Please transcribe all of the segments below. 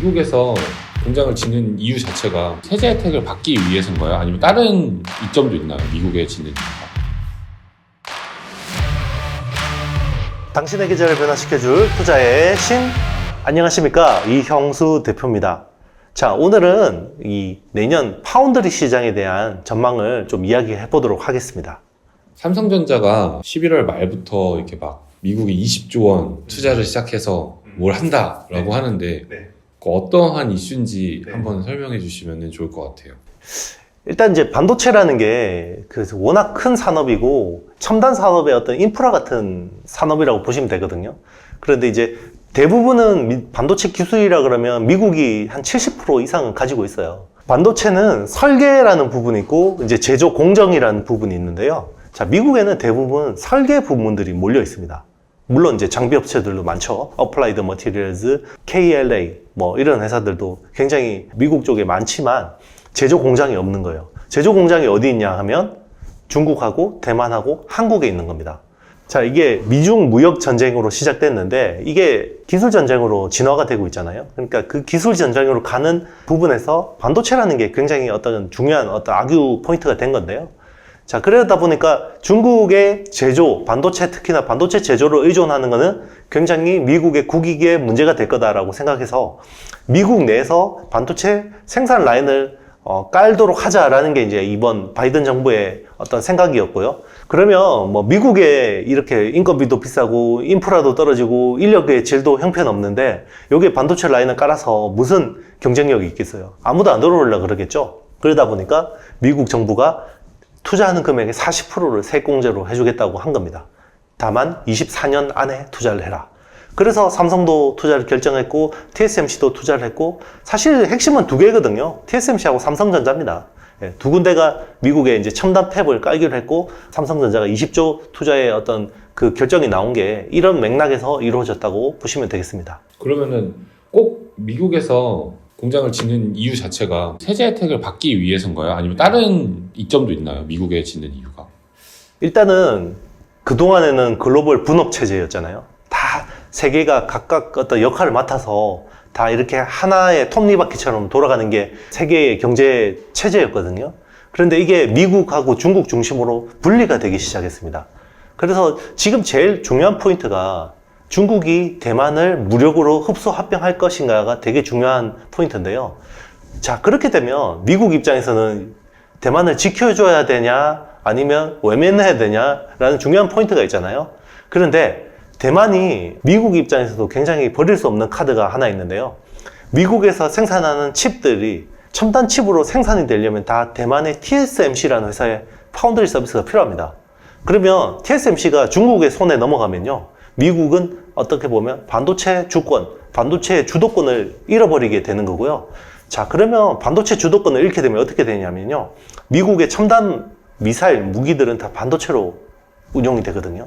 미국에서 공장을 짓는 이유 자체가 세제 혜택을 받기 위해서인가요? 아니면 다른 이점도 있나요? 미국에 짓는 이유가? 당신의 계좌를 변화시켜줄 투자의 신. 안녕하십니까, 이형수 대표입니다. 자, 오늘은 이 내년 파운드리 시장에 대한 전망을 좀 이야기해 보도록 하겠습니다. 삼성전자가 11월 말부터 이렇게 막 미국이 20조 원 투자를 시작해서 뭘 한다라고 하는데 그 어떠한 이슈인지 한번 설명해 주시면 좋을 것 같아요. 일단 이제 반도체라는 게 워낙 큰 산업이고 첨단 산업의 어떤 인프라 같은 산업이라고 보시면 되거든요. 그런데 이제 대부분은 반도체 기술이라 그러면 미국이 한 70% 이상은 가지고 있어요. 반도체는 설계라는 부분이 있고 이제 제조 공정이라는 부분이 있는데요. 자, 미국에는 대부분 설계 부문들이 몰려 있습니다. 물론 이제 장비 업체들도 많죠. 어플라이드 머티리얼즈, KLA 뭐 이런 회사들도 굉장히 미국 쪽에 많지만 제조 공장이 없는 거예요. 제조 공장이 어디 있냐 하면 중국하고 대만하고 한국에 있는 겁니다. 자, 이게 미중 무역 전쟁으로 시작됐는데 이게 기술 전쟁으로 진화가 되고 있잖아요. 그러니까 그 기술 전쟁으로 가는 부분에서 반도체라는 게 굉장히 어떤 중요한 어떤 악유 포인트가 된 건데요. 자, 그러다 보니까 중국의 제조, 반도체, 특히나 반도체 제조를 의존하는 거는 굉장히 미국의 국익에 문제가 될 거다라고 생각해서 미국 내에서 반도체 생산 라인을 깔도록 하자라는 게 이제 이번 바이든 정부의 어떤 생각이었고요. 그러면 뭐 미국에 이렇게 인건비도 비싸고 인프라도 떨어지고 인력의 질도 형편없는데 여기에 반도체 라인을 깔아서 무슨 경쟁력이 있겠어요? 아무도 안 들어오려고 그러겠죠. 그러다 보니까 미국 정부가 투자하는 금액의 40%를 세액공제로 해주겠다고 한 겁니다. 다만 24년 안에 투자를 해라. 그래서 삼성도 투자를 결정했고 TSMC도 투자를 했고 사실 핵심은 두 개거든요. TSMC하고 삼성전자입니다. 두 군데가 미국에 이제 첨단 팹을 깔기로 했고 삼성전자가 20조 투자의 어떤 그 결정이 나온 게 이런 맥락에서 이루어졌다고 보시면 되겠습니다. 그러면은 꼭 미국에서 공장을 짓는 이유 자체가 세제 혜택을 받기 위해서인가요? 아니면 다른 이점도 있나요? 미국에 짓는 이유가? 일단은 그동안에는 글로벌 분업 체제였잖아요. 다 세계가 각각 어떤 역할을 맡아서 다 이렇게 하나의 톱니바퀴처럼 돌아가는 게 세계의 경제 체제였거든요. 그런데 이게 미국하고 중국 중심으로 분리가 되기 시작했습니다. 그래서 지금 제일 중요한 포인트가 중국이 대만을 무력으로 흡수 합병할 것인가가 되게 중요한 포인트인데요. 자, 그렇게 되면 미국 입장에서는 대만을 지켜줘야 되냐 아니면 외면해야 되냐라는 중요한 포인트가 있잖아요. 그런데 대만이 미국 입장에서도 굉장히 버릴 수 없는 카드가 하나 있는데요. 미국에서 생산하는 칩들이 첨단 칩으로 생산이 되려면 다 대만의 TSMC라는 회사의 파운드리 서비스가 필요합니다. 그러면 TSMC가 중국의 손에 넘어가면요, 미국은 어떻게 보면 반도체 주권, 반도체 주도권을 잃어버리게 되는 거고요. 자, 그러면 반도체 주도권을 잃게 되면 어떻게 되냐면요, 미국의 첨단 미사일, 무기들은 다 반도체로 운용이 되거든요.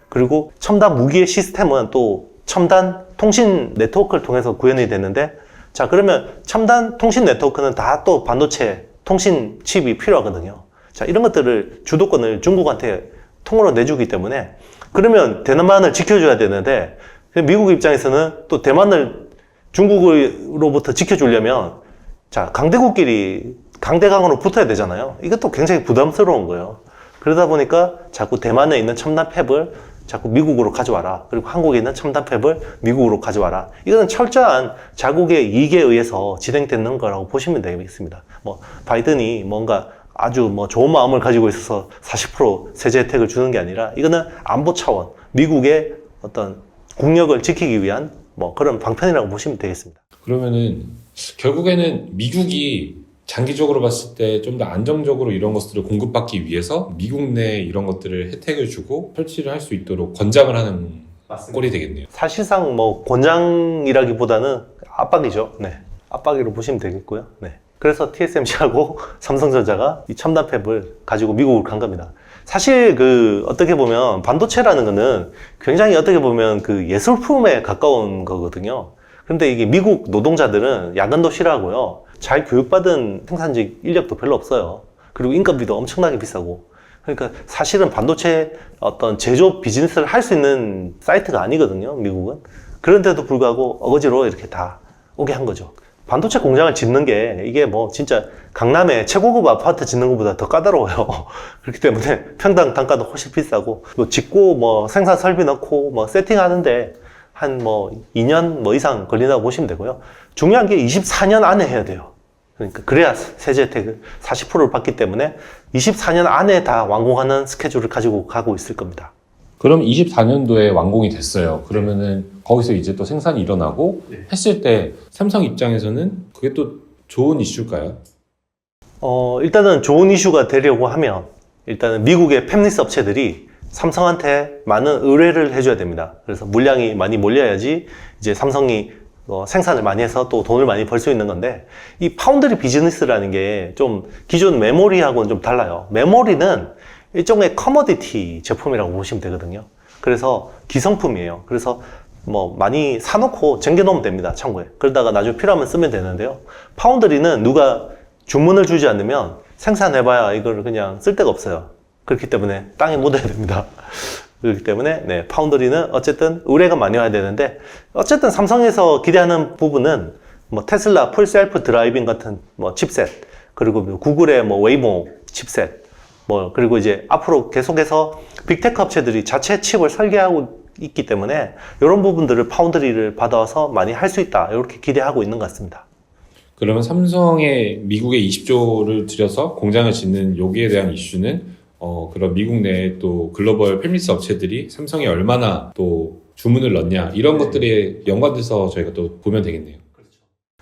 그리고 첨단 무기의 시스템은 또 첨단 통신 네트워크를 통해서 구현이 되는데, 자, 그러면 첨단 통신 네트워크는 다 또 반도체 통신 칩이 필요하거든요. 자, 이런 것들을 주도권을 중국한테 통으로 내주기 때문에 그러면 대만을 지켜줘야 되는데 미국 입장에서는 또 대만을 중국으로부터 지켜주려면 자, 강대국끼리 강대강으로 붙어야 되잖아요. 이것도 굉장히 부담스러운 거예요. 그러다 보니까 자꾸 대만에 있는 첨단 팹을 자꾸 미국으로 가져와라. 그리고 한국에 있는 첨단 팹을 미국으로 가져와라. 이거는 철저한 자국의 이익에 의해서 진행되는 거라고 보시면 되겠습니다. 뭐 바이든이 뭔가 아주 뭐 좋은 마음을 가지고 있어서 40% 세제 혜택을 주는 게 아니라 이거는 안보 차원, 미국의 어떤 국력을 지키기 위한 뭐 그런 방편이라고 보시면 되겠습니다. 그러면은 결국에는 미국이 장기적으로 봤을 때 좀 더 안정적으로 이런 것들을 공급받기 위해서 미국 내 이런 것들을 혜택을 주고 설치를 할 수 있도록 권장을 하는 꼴이 되겠네요. 사실상 뭐 권장이라기보다는 압박이죠. 네, 압박이라고 보시면 되겠고요. 네. 그래서 TSMC하고 삼성전자가 이 첨단 팹을 가지고 미국으로 간 겁니다. 사실 어떻게 보면 반도체라는 거는 굉장히 어떻게 보면 예술품에 가까운 거거든요. 근데 이게 미국 노동자들은 야근도 싫어하고요. 잘 교육받은 생산직 인력도 별로 없어요. 그리고 인건비도 엄청나게 비싸고. 그러니까 사실은 반도체 어떤 제조 비즈니스를 할 수 있는 사이트가 아니거든요, 미국은. 그런데도 불구하고 어거지로 이렇게 다 오게 한 거죠. 반도체 공장을 짓는 게 이게 뭐 진짜 강남에 최고급 아파트 짓는 것보다 더 까다로워요. 그렇기 때문에 평당 단가도 훨씬 비싸고, 또 짓고 뭐 생산 설비 넣고 뭐 세팅하는데 한 뭐 2년 뭐 이상 걸린다고 보시면 되고요. 중요한 게 24년 안에 해야 돼요. 그러니까 그래야 세제 혜택을 40%를 받기 때문에 24년 안에 다 완공하는 스케줄을 가지고 가고 있을 겁니다. 그럼 24년도에 완공이 됐어요. 그러면은 거기서 이제 또 생산이 일어나고 했을 때 삼성 입장에서는 그게 또 좋은 이슈일까요? 일단은 좋은 이슈가 되려고 하면 일단은 미국의 팹리스 업체들이 삼성한테 많은 의뢰를 해줘야 됩니다. 그래서 물량이 많이 몰려야지 이제 삼성이 생산을 많이 해서 또 돈을 많이 벌 수 있는 건데, 이 파운드리 비즈니스라는 게 좀 기존 메모리하고는 좀 달라요. 메모리는 일종의 커머디티 제품이라고 보시면 되거든요. 그래서 기성품이에요. 그래서 뭐 많이 사놓고 쟁겨놓으면 됩니다. 창고에. 그러다가 나중에 필요하면 쓰면 되는데요. 파운드리는 누가 주문을 주지 않으면 생산해봐야 이걸 그냥 쓸 데가 없어요. 그렇기 때문에 땅에 묻어야 됩니다. 그렇기 때문에 네, 파운드리는 어쨌든 의뢰가 많이 와야 되는데, 어쨌든 삼성에서 기대하는 부분은 뭐 테슬라 풀셀프 드라이빙 같은 뭐 칩셋, 그리고 구글의 뭐 웨이모 칩셋, 뭐 그리고 이제 앞으로 계속해서 빅테크 업체들이 자체 칩을 설계하고 있기 때문에 이런 부분들을 파운드리를 받아와서 많이 할 수 있다, 이렇게 기대하고 있는 것 같습니다. 그러면 삼성의 미국에 20조를 들여서 공장을 짓는 여기에 대한 이슈는 그런 미국 내에 또 글로벌 팹리스 업체들이 삼성에 얼마나 또 주문을 넣냐, 이런 것들에 연관돼서 저희가 또 보면 되겠네요.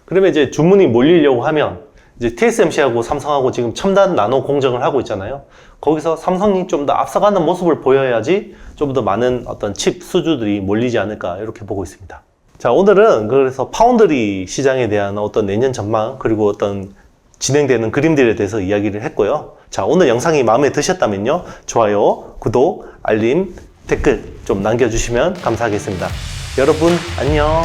그러면 이제 주문이 몰리려고 하면 이제 TSMC하고 삼성하고 지금 첨단 나노 공정을 하고 있잖아요. 거기서 삼성이 좀 더 앞서가는 모습을 보여야지 좀 더 많은 어떤 칩 수주들이 몰리지 않을까, 이렇게 보고 있습니다. 자, 오늘은 그래서 파운드리 시장에 대한 어떤 내년 전망, 그리고 어떤 진행되는 그림들에 대해서 이야기를 했고요. 자, 오늘 영상이 마음에 드셨다면요, 좋아요, 구독, 알림, 댓글 좀 남겨주시면 감사하겠습니다. 여러분 안녕.